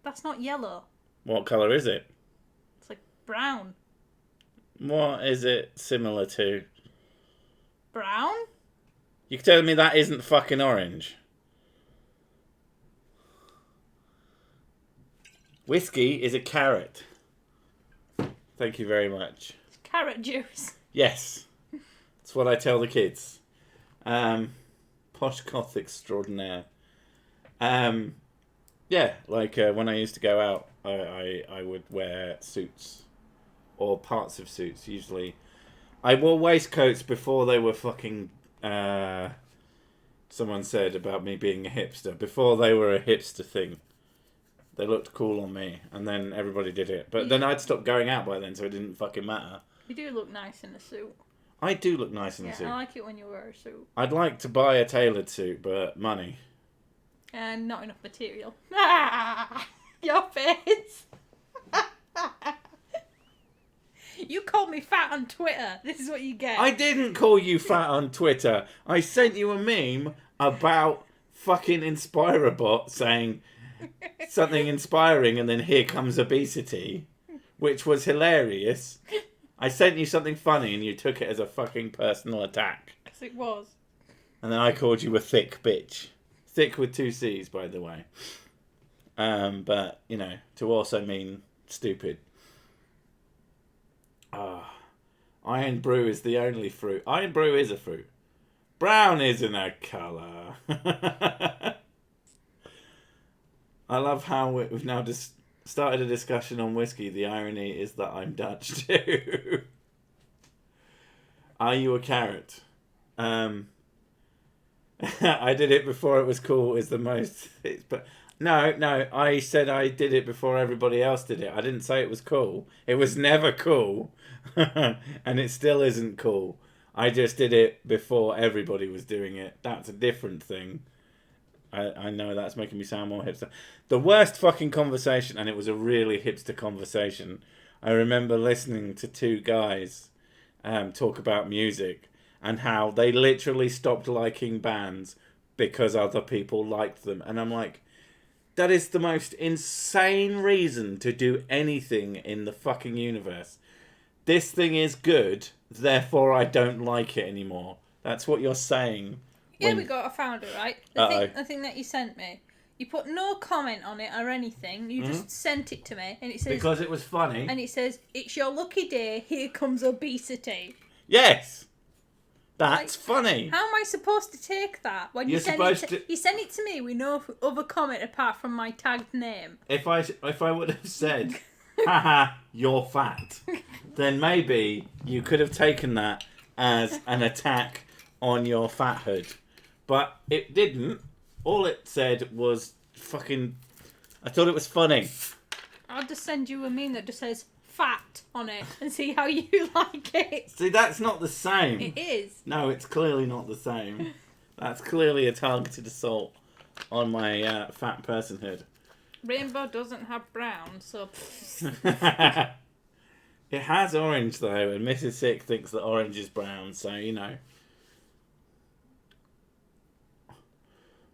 That's not yellow. What colour is it? It's like brown. What is it similar to? Brown? You're telling me that isn't fucking orange? Whiskey is a carrot. Thank you very much. It's carrot juice. Yes. That's what I tell the kids. Posh goth extraordinaire. Yeah, like when I used to go out, I would wear suits. Or parts of suits, usually. I wore waistcoats before they were fucking... someone said about me being a hipster. Before they were a hipster thing. They looked cool on me, and then everybody did it. But then I'd stopped going out by then, so it didn't fucking matter. You do look nice in a suit. I do look nice in a suit. I like it when you wear a suit. I'd like to buy a tailored suit, but money. And not enough material. Your face. You called me fat on Twitter. This is what you get. I didn't call you fat on Twitter. I sent you a meme about fucking Inspirabot saying something inspiring and then here comes obesity, which was hilarious. I sent you something funny and you took it as a fucking personal attack. Yes, it was. And then I called you a thick bitch. Thick with 2 C's, by the way. But, you know, to also mean stupid. Iron brew is the only fruit. Iron brew is a fruit. Brown isn't a colour. I love how we've now just started a discussion on whiskey. The irony is that I'm Dutch too. Are you a carrot? I did it before it was cool is the most... But no, I said I did it before everybody else did it. I didn't say it was cool. It was never cool. And it still isn't cool. I just did it before everybody was doing it. That's a different thing. I know that's making me sound more hipster. The worst fucking conversation, and it was a really hipster conversation. I remember listening to 2 guys talk about music and how they literally stopped liking bands because other people liked them. And I'm like, that is the most insane reason to do anything in the fucking universe. This thing is good, therefore I don't like it anymore. That's what you're saying. Here we go, I found it, right? The thing that you sent me. You put no comment on it or anything. You just sent it to me. And it says... Because it was funny. And it says, it's your lucky day, here comes obesity. Yes! That's funny. How am I supposed to take that? When you send it to me with no other comment apart from my tagged name. If I would have said, haha, you're fat, then maybe you could have taken that as an attack on your fathood. But it didn't. All it said was fucking... I thought it was funny. I'll just send you a meme that just says fat on it and see how you like it. See, that's not the same. It is. No, it's clearly not the same. That's clearly a targeted assault on my fat personhood. Rainbow doesn't have brown, so... It has orange, though, and Mrs. Sick thinks that orange is brown, so, you know.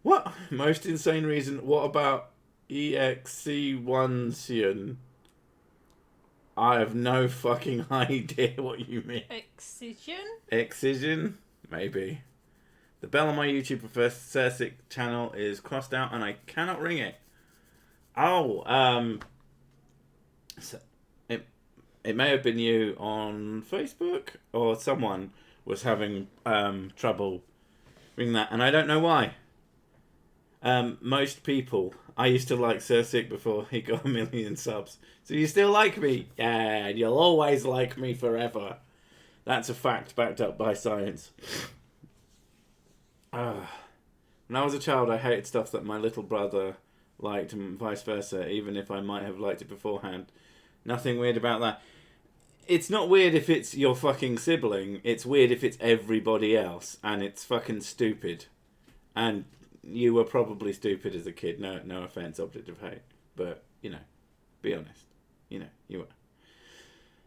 What? Most insane reason? What about EXC1? I have no fucking idea what you mean. Excision? Excision? Maybe. The bell on my YouTube Professor Sick channel is crossed out and I cannot ring it. Oh, so it may have been you on Facebook or someone was having trouble ringing that, and I don't know why. Most people, I used to like Sir Sick before he got 1 million subs. So you still like me? Yeah, you'll always like me forever. That's a fact backed up by science. When I was a child, I hated stuff that my little brother liked and vice versa, even if I might have liked it beforehand. Nothing weird about that. It's not weird if it's your fucking sibling. It's weird if it's everybody else, and it's fucking stupid. And you were probably stupid as a kid. No offense, object of hate. But, you know, be honest. You know, you were.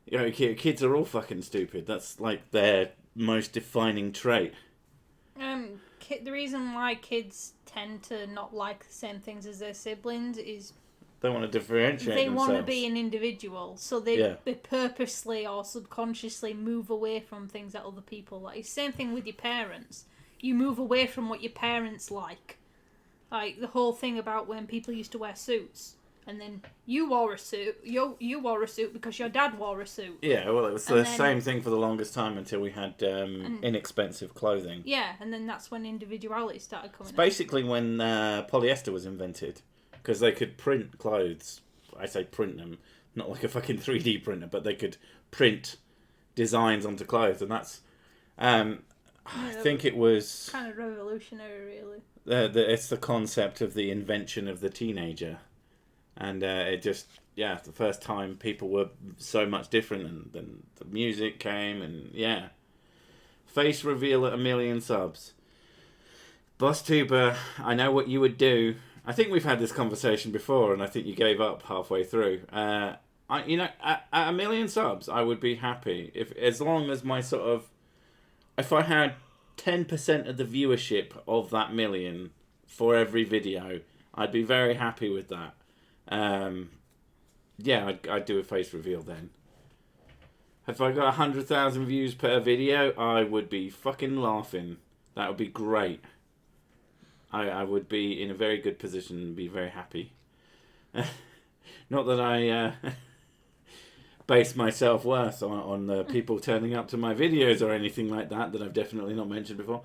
You know, kids are all fucking stupid. That's like their most defining trait. The reason why kids tend to not like the same things as their siblings is they want to differentiate themselves. They want to be an individual, so they purposely or subconsciously move away from things that other people like. It's the same thing with your parents. You move away from what your parents like. Like the whole thing about when people used to wear suits. And then you wore a suit. You wore a suit because your dad wore a suit. Yeah, well, it was the same thing for the longest time until we had inexpensive clothing. Yeah, and then that's when individuality started coming. It's basically when polyester was invented, because they could print clothes. I say print them, not like a fucking 3D printer, but they could print designs onto clothes, and that's. I think it was kind of revolutionary, really. It's the concept of the invention of the teenager. And it just, the first time people were so much different, and then the music came, and face reveal at 1 million subs. BossTuber, I know what you would do. I think we've had this conversation before, and I think you gave up halfway through. At 1 million subs, I would be happy as long as if I had 10% of the viewership of that million for every video, I'd be very happy with that. I'd do a face reveal then. If I got 100,000 views per video, I would be fucking laughing. That would be great. I would be in a very good position and be very happy. Not that I base my self-worth on the people turning up to my videos or anything like that I've definitely not mentioned before.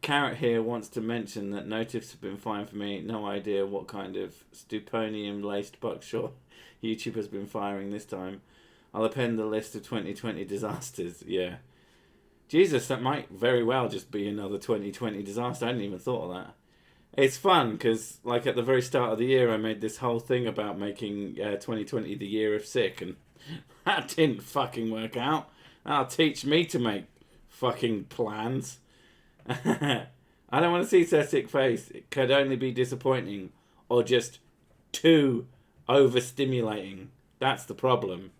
Carrot here wants to mention that no tips have been fine for me. No idea what kind of stuponium-laced buckshot YouTube has been firing this time. I'll append the list of 2020 disasters. Yeah. Jesus, that might very well just be another 2020 disaster. I hadn't even thought of that. It's fun because, like, at the very start of the year, I made this whole thing about making 2020 the year of sick, and that didn't fucking work out. That'll teach me to make fucking plans. I don't want to see their sick face. It could only be disappointing or just too overstimulating. That's the problem.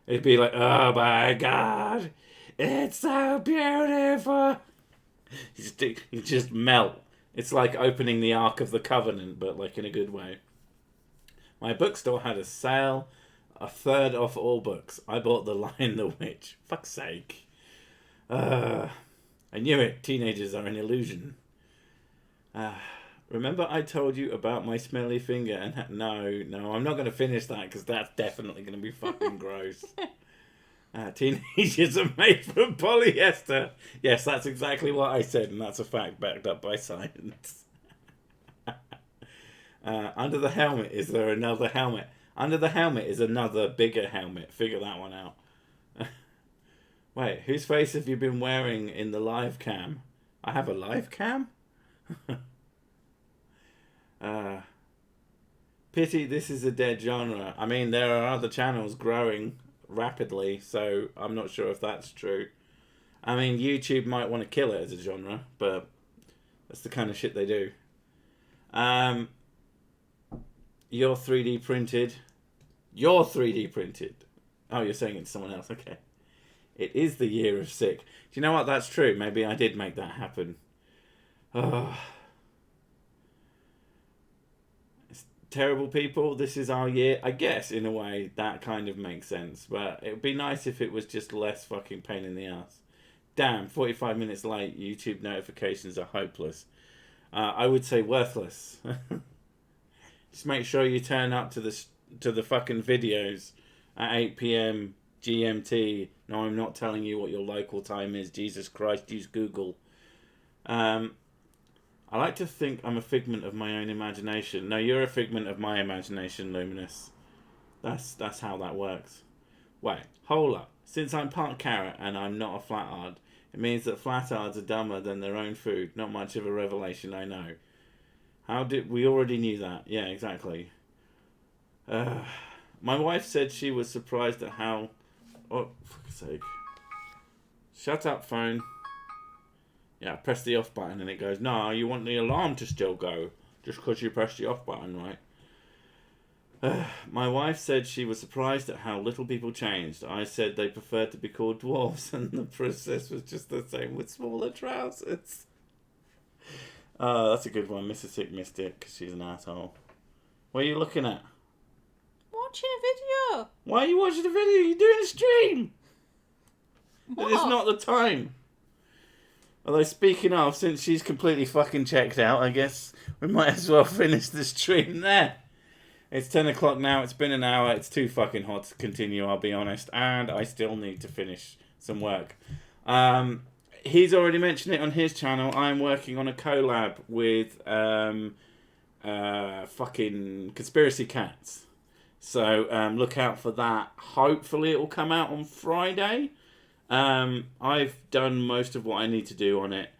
It'd be like, oh my god, it's so beautiful. You just melt. It's like opening the Ark of the Covenant, but like in a good way. My bookstore had a sale, 1/3 off all books. I bought The Lion the Witch. Fuck's sake. I knew it. Teenagers are an illusion. Remember I told you about my smelly finger? And no, I'm not going to finish that because that's definitely going to be fucking gross. Teenagers are made from polyester. Yes, that's exactly what I said, and that's a fact backed up by science. Under the helmet, is there another helmet? Under the helmet is another bigger helmet. Figure that one out. Wait, whose face have you been wearing in the live cam? I have a live cam? Pity this is a dead genre. I mean, there are other channels growing rapidly, so I'm not sure if that's true. I mean, YouTube might want to kill it as a genre, but that's the kind of shit they do. You're 3D printed. You're 3D printed. Oh, you're saying it to someone else. Okay. It is the year of sick. Do you know what? That's true. Maybe I did make that happen. Oh. It's terrible people. This is our year. I guess, in a way, that kind of makes sense. But it would be nice if it was just less fucking pain in the ass. Damn, 45 minutes late. YouTube notifications are hopeless. I would say worthless. Just make sure you turn up to the fucking videos at 8 p.m. GMT. No, I'm not telling you what your local time is. Jesus Christ, use Google. I like to think I'm a figment of my own imagination. No, you're a figment of my imagination, Luminous. That's how that works. Wait, hold up. Since I'm part carrot and I'm not a flatard, it means that flatards are dumber than their own food. Not much of a revelation, I know. How did we already knew that? Yeah, exactly. My wife said she was surprised at how... Oh, for fuck's sake. Shut up, phone. Yeah, press the off button and it goes, no, you want the alarm to still go. Just because you pressed the off button, right? My wife said she was surprised at how little people changed. I said they preferred to be called dwarves and the process was just the same with smaller trousers. That's a good one. Mrs. Sick missed it because she's an asshole. What are you looking at? Watching a video. Why are you watching a video? You're doing a stream. What? It's not the time. Although, speaking of, since she's completely fucking checked out, I guess we might as well finish the stream there. It's 10 o'clock now. It's been an hour. It's too fucking hot to continue, I'll be honest. And I still need to finish some work. He's already mentioned it on his channel. I'm working on a collab with fucking Conspiracy Cats. So look out for that. Hopefully it will come out on Friday. I've done most of what I need to do on it.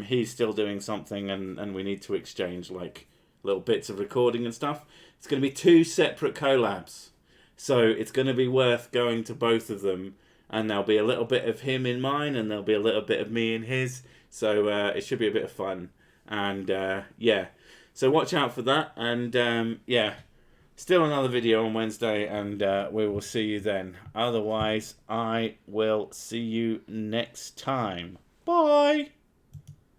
He's still doing something and we need to exchange like little bits of recording and stuff. It's going to be 2 separate collabs. So it's going to be worth going to both of them. And there'll be a little bit of him in mine, and there'll be a little bit of me in his. So it should be a bit of fun. And yeah, so watch out for that. And yeah, still another video on Wednesday, and we will see you then. Otherwise, I will see you next time. Bye!